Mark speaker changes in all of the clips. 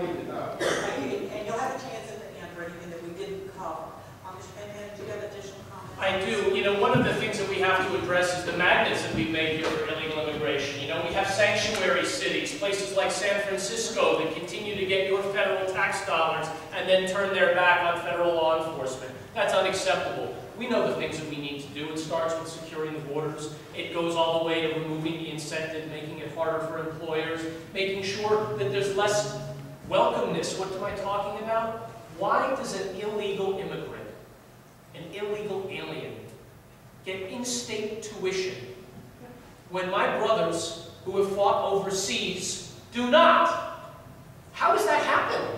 Speaker 1: all need to know.
Speaker 2: And you'll have a chance at the end for anything that we didn't cover. Mr. Penman, do you have additional comments?
Speaker 3: I do. You know, one of the things that we have to address is the magnets that we've made here for illegal immigration. You know, we have sanctuary cities, places like San Francisco that continue to get your federal tax dollars and then turn their back on federal law enforcement. That's unacceptable. We know the things that we need to do. It starts with securing the borders. It goes all the way to removing the incentive, making it harder for employers, making sure that there's less welcomeness. What am I talking about? Why does an illegal immigrant, an illegal alien, get in-state tuition when my brothers who have fought overseas do not? How does that happen?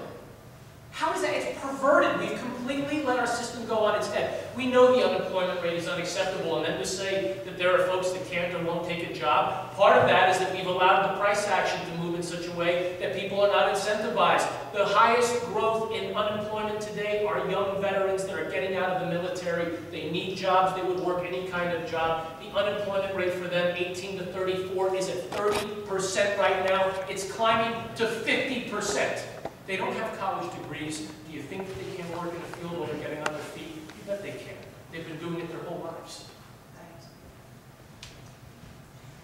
Speaker 3: How is that? It's perverted. We've completely let our system go on its head. We know the unemployment rate is unacceptable, and then to say that there are folks that can't or won't take a job, part of that is that we've allowed the price action to move in such a way that people are not incentivized. The highest growth in unemployment today are young veterans that are getting out of the military. They need jobs. They would work any kind of job. The unemployment rate for them, 18 to 34, is at 30% right now. It's climbing to 50%. They don't have college degrees. Do you think that they can work in a field while they're getting on their feet? You bet they can. They've been doing it their whole lives.
Speaker 2: Thanks.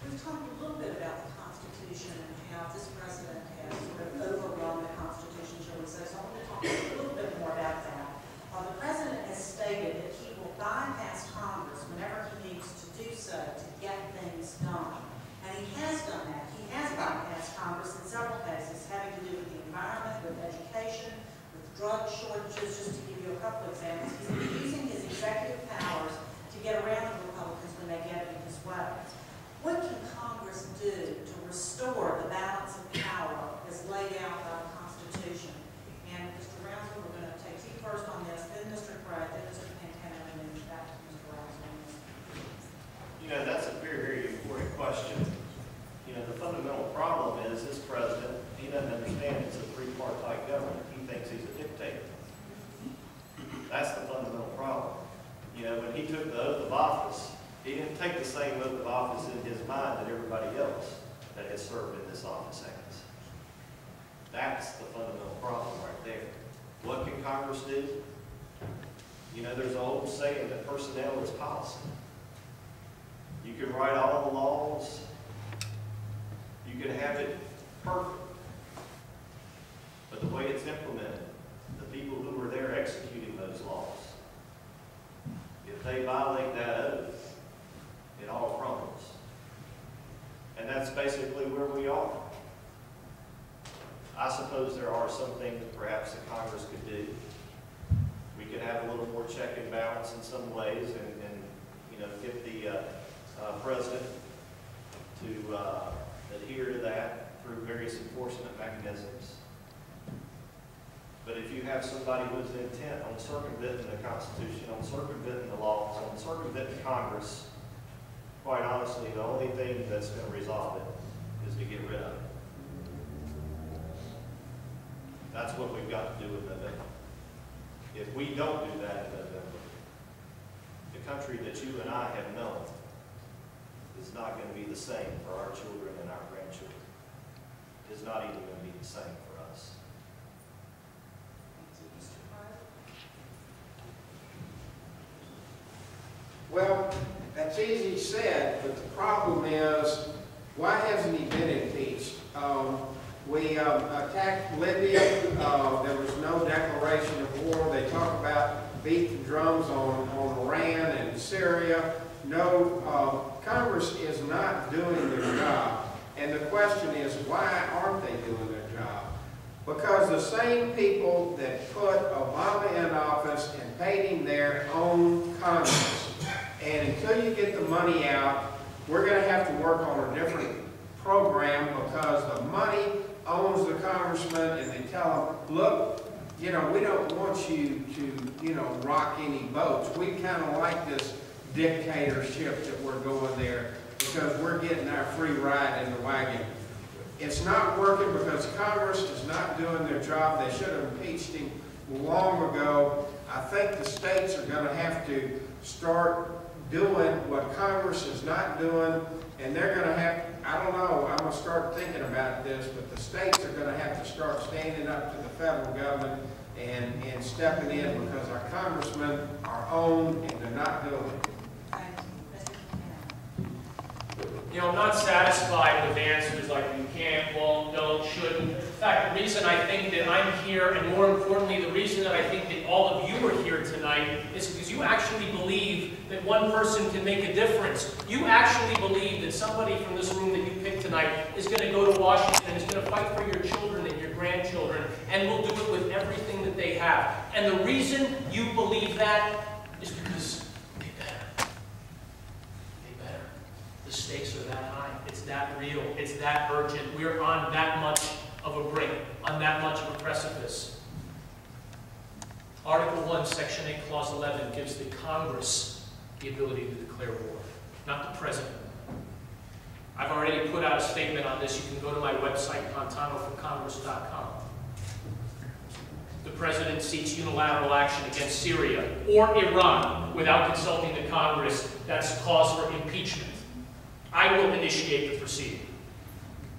Speaker 2: We've talked a little bit about the Constitution and how this president has sort of overrun the Constitution, shall we say. So I want to talk a little bit more about that. The president has stated that he will bypass Congress whenever he needs to do so to get things done. And he has done that. He has bypassed Congress in several cases having to do with the environment, with education, with drug shortages, just to give you a couple examples. He's been using his executive powers to get around the Republicans when they get in his way. What can Congress do to restore the balance of power as laid out by the Constitution? And Mr. Rounsel, we're going to take you first on this, then Mr. Craig, then Mr. Pantano, and then back to Mr. Rounsel.
Speaker 4: You know, that's a very, very important question. You know, the fundamental problem is this president, he doesn't understand it's a three-party government. He thinks he's a dictator. That's the fundamental problem. You know, when he took the oath of office, he didn't take the same oath of office in his mind that everybody else that has served in this office has. That's the fundamental problem right there. What can Congress do? You know, there's an old saying that personnel is policy. You can write all the laws. You can have it perfect. But the way it's implemented, the people who are there executing those laws, if they violate that oath, it all crumbles. And that's basically where we are. I suppose there are some things that perhaps that Congress could do. We could have a little more check and balance in some ways and you know, get the president to adhere to that through various enforcement mechanisms. But if you have somebody who's intent on circumventing the Constitution, on circumventing the laws, on circumventing Congress, quite honestly, the only thing that's going to resolve it is to get rid of it. That's what we've got to do in November. If we don't do that in November, the country that you and I have known is not going to be the same for our children and our grandchildren. It's not even going to be the same for us.
Speaker 1: Well, that's easy said, but the problem is, why hasn't he been impeached? We attacked Libya. There was no declaration of war. They talk about beating drums on Iran and Syria. No, Congress is not doing their job. And the question is, why aren't they doing their job? Because the same people that put Obama in office and paid him their own Congress. And until you get the money out, we're going to have to work on a different program because the money owns the congressman, and they tell them, look, you know, we don't want you to, you know, rock any boats. We kind of like this dictatorship that we're going there because we're getting our free ride in the wagon. It's not working because Congress is not doing their job. They should have impeached him long ago. I think the states are going to have to start doing what Congress is not doing, and they're going to have I don't know, I'm gonna start thinking about this, but the states are gonna have to start standing up to the federal government and stepping in, because our congressmen are on and they're not doing it.
Speaker 2: Thank you. Mr. McKenna.
Speaker 3: You know, I'm not satisfied with answers like you can't, won't, don't, shouldn't. In fact, the reason I think that I'm here, and more importantly, the reason that I think that all of you are here tonight, is because you actually believe that one person can make a difference. You actually believe that somebody from this room that you picked tonight is going to go to Washington and is going to fight for your children and your grandchildren, and will do it with everything that they have. And the reason you believe that is because they better. They better. The stakes are that high. It's that real. It's that urgent. We're on that much of a brink, on that much of a precipice. Article 1, Section 8, Clause 11 gives the Congress the ability to declare war, not the President. I've already put out a statement on this. You can go to my website, pantanoforcongress.com. The President seeks unilateral action against Syria or Iran without consulting the Congress. That's cause for impeachment. I will initiate the proceeding.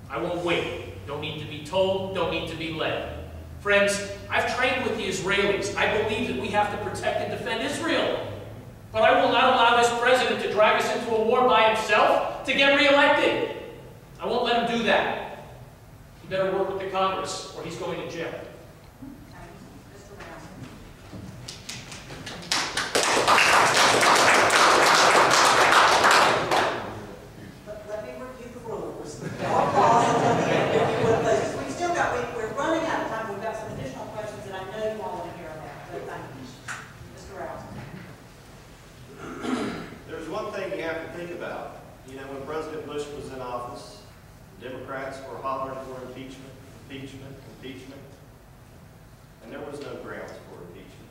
Speaker 3: I won't wait. Don't need to be told, don't need to be led. Friends, I've trained with the Israelis. I believe that we have to protect and defend Israel. But I will not allow this president to drag us into a war by himself to get reelected. I won't let him do that. He better work with the Congress or he's going to jail.
Speaker 2: Mr. Rouse. Let me review the rules. All pause until the end, if you would, please. We've still got, we're running out of time. We've got some additional questions that I know you all want to hear about. So thank you. Mr. Rouse.
Speaker 4: There's one thing you have to think about. You know, when President Bush was in office, the Democrats were hollering for impeachment, impeachment, impeachment, and there was no grounds for impeachment.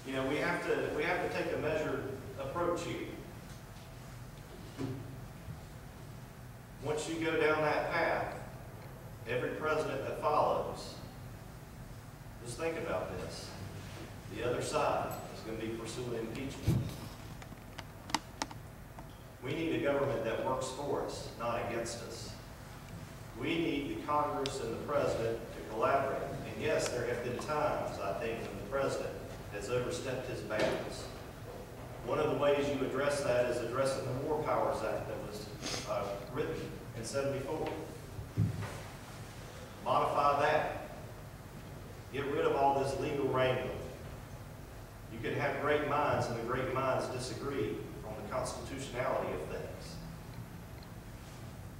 Speaker 4: You know, we have to take a measured approach here. Once you go down that path, every president that follows, just think about this. The other side is going to be pursuing impeachment. We need a government that works for us, not against us. We need the Congress and the President to collaborate. And yes, there have been times, I think, when the President has overstepped his bounds. One of the ways you address that is addressing the War Powers Act that was written in '74. Modify that. Get rid of all this legal wrangling. You can have great minds, and the great minds disagree on the constitutionality of things.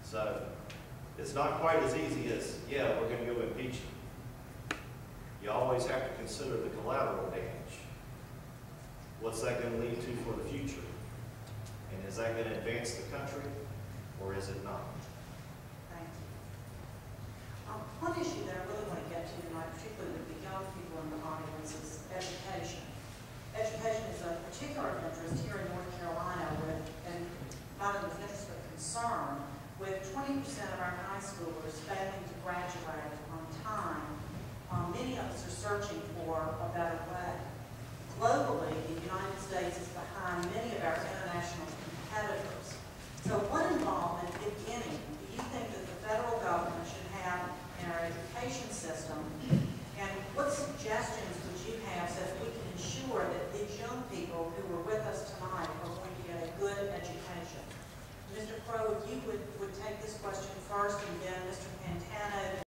Speaker 4: So, it's not quite as easy as, yeah, we're going to go impeach him. You always have to consider the collateral damage. What's that going to lead to for the future? And is that going to advance the country, or is it not?
Speaker 2: Thank you. One issue that I really want to get to tonight, particularly with the young people in the audience, is education. Education is a particular interest here in North Carolina, with, and not only interest but concern, with 20% of our high schoolers